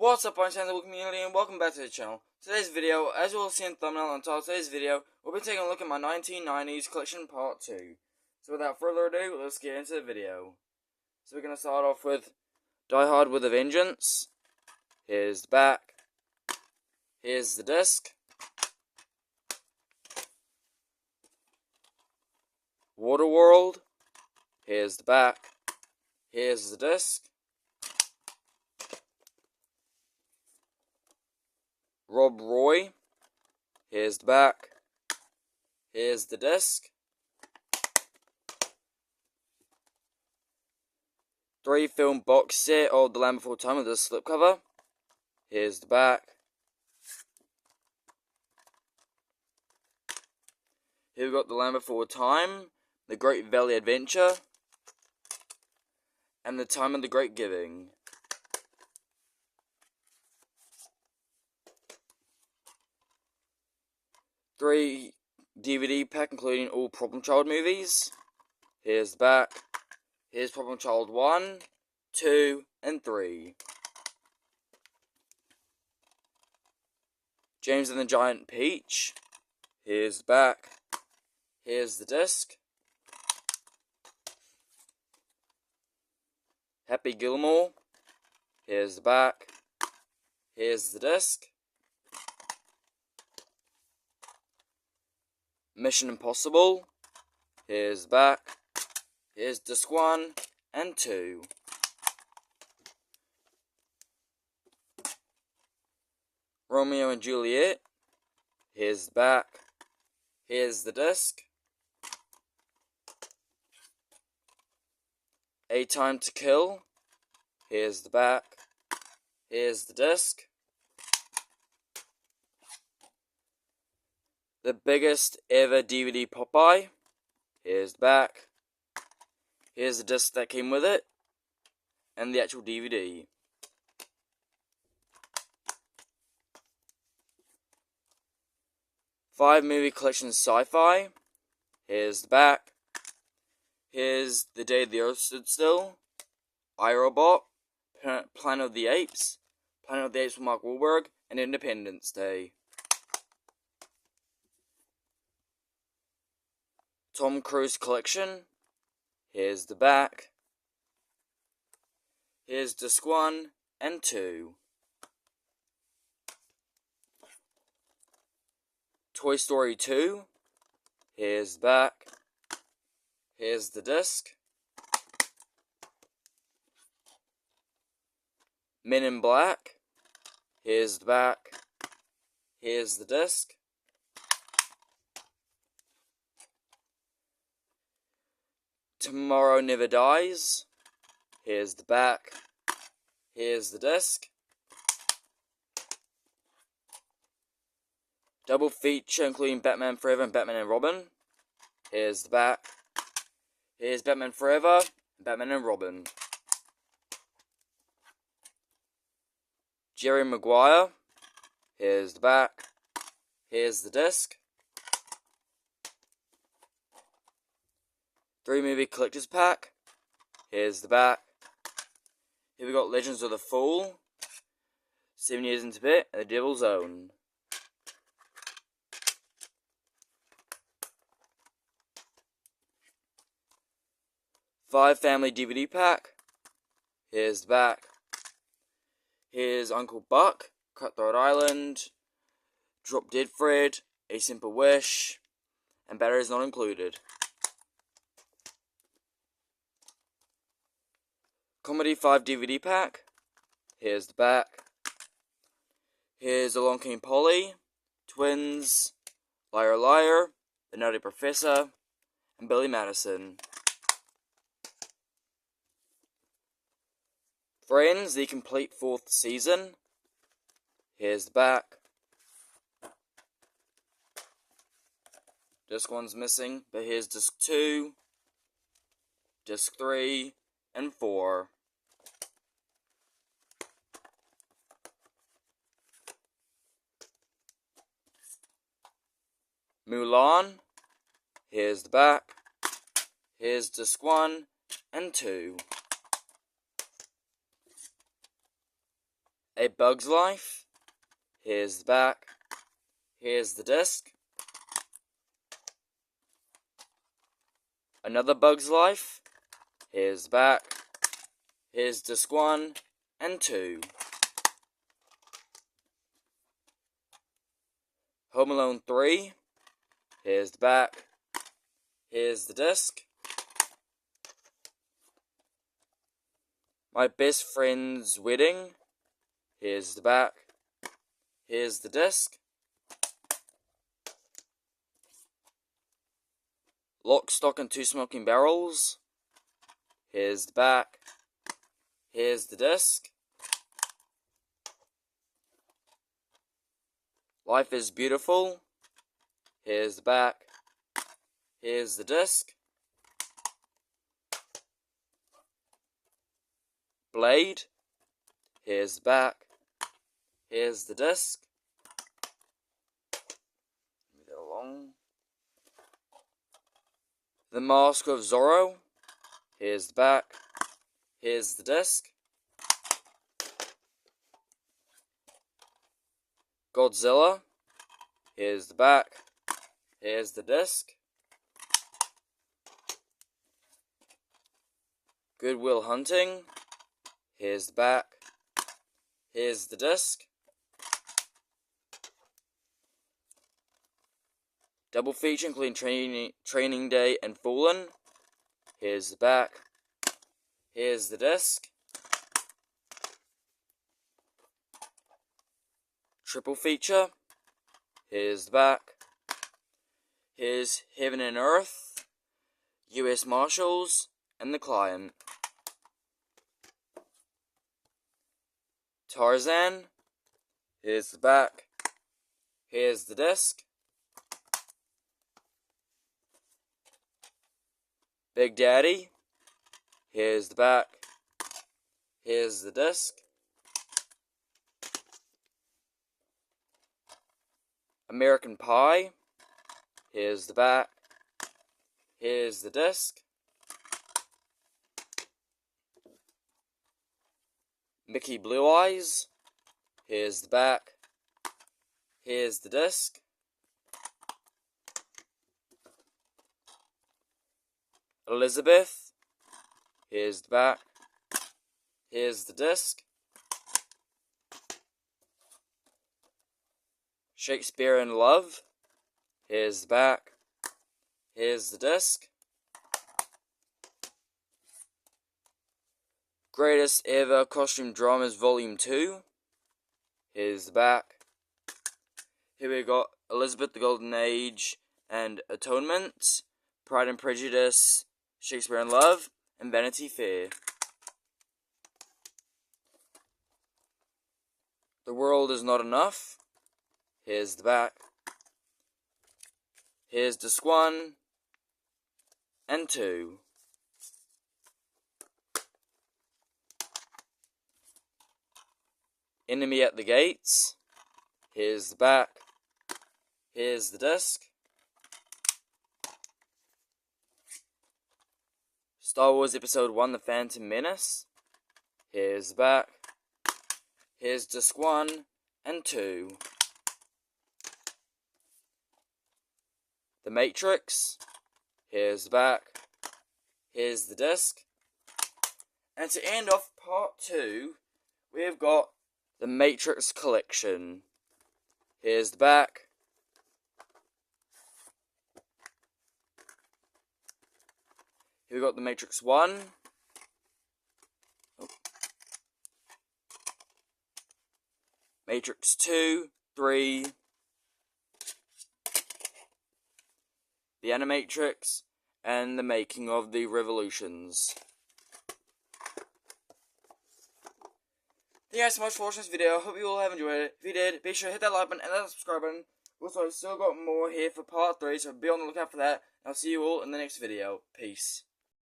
What's up, Unchainable community, and welcome back to the channel. Today's video, as you will see in the thumbnail and title of today's video, we'll be taking a look at my 1990s collection part 2. So without further ado, let's get into the video. So we're going to start off with Die Hard with a Vengeance. Here's the back. Here's the disc. Waterworld. Here's the back. Here's the disc. Rob Roy. Here's the back. Here's the disc. 3-film box set of The Land Before Time with a slipcover. Here's the back. Here we've got The Land Before Time, The Great Valley Adventure, and The Time of the Great Giving. Three DVD pack including all Problem Child movies. Here's the back. Here's Problem Child 1, 2, and 3. James and the Giant Peach. Here's the back. Here's the disc. Happy Gilmore. Here's the back. Here's the disc. Mission Impossible. Here's the back. Here's disc 1 and 2. Romeo and Juliet. Here's the back. Here's the disc. A Time to Kill. Here's the back. Here's the disc. The Biggest Ever DVD Popeye. Here's the back. Here's the disc that came with it. And the actual DVD. Five movie collection sci-fi. Here's the back. Here's The Day the Earth Stood Still. iRobot. Planet of the Apes. Planet of the Apes with Mark Wahlberg. And Independence Day. Tom Cruise collection. Here's the back. Here's disc 1 and 2. Toy Story 2. Here's the back. Here's the disc. Men in Black. Here's the back. Here's the disc. Tomorrow Never Dies. Here's the back. Here's the disc. Double feature including Batman Forever and Batman and Robin. Here's the back. Here's Batman Forever and Batman and Robin. Jerry Maguire. Here's the back. Here's the disc. 3 movie collector's pack. Here's the back. Here we got Legends of the Fall, 7 Years in Tibet, and The Devil's Own. Five family DVD pack. Here's the back. Here's Uncle Buck, Cutthroat Island, Drop Dead Fred, A Simple Wish, and Batteries Not Included. Comedy 5 DVD pack. Here's the back. Here's Along Came Polly, Twins, Liar Liar, The Nutty Professor, and Billy Madison. Friends, the complete 4th season. Here's the back. Disc 1's missing, but here's disc 2, disc 3, and 4. Mulan. Here's the back. Here's disc 1 and 2. A Bug's Life. Here's the back. Here's the disc. Another Bug's Life. Here's the back. Here's disc 1 and 2. Home Alone 3. Here's the back. Here's the disc. My Best Friend's Wedding. Here's the back. Here's the disc. Lock, Stock and Two Smoking Barrels. Here's the back. Here's the disc. Life is Beautiful. Here's the back. Here's the disc. Blade. Here's the back. Here's the disc. Move that along. The Mask of Zorro. Here's the back. Here's the disc. Godzilla. Here's the back. Here's the disc. Good Will Hunting. Here's the back. Here's the disc. Double feature including Training Day and Fallen. Here's the back. Here's the disc. Triple feature. Here's the back. Here's Heaven and Earth, U.S. Marshals, and The Client. Tarzan. Here's the back. Here's the disc. Big Daddy. Here's the back. Here's the disc. American Pie. Here's the back. Here's the disc. Mickey Blue Eyes. Here's the back. Here's the disc. Elizabeth. Here's the back. Here's the disc. Shakespeare in Love. Here's the back. Here's the disc. Greatest Ever Costume Dramas Volume 2. Here's the back. Here we got Elizabeth, the Golden Age, and Atonement, Pride and Prejudice, Shakespeare in Love, and Vanity Fair. The World Is Not Enough. Here's the back. Here's disc 1 and 2. Enemy at the Gates. Here's the back. Here's the disc. Star Wars Episode 1, The Phantom Menace. Here's the back. Here's disc 1 and 2. The Matrix. Here's the back. Here's the disc. And to end off part 2, we've got the Matrix Collection. Here's the back. Here we got the Matrix 1. Matrix 2, 3. The Animatrix, and the Making of the Revolutions. Thank you guys so much for watching this video. Hope you all have enjoyed it. If you did, be sure to hit that like button and that subscribe button. Also, I've still got more here for part 3, so be on the lookout for that. I'll see you all in the next video. Peace.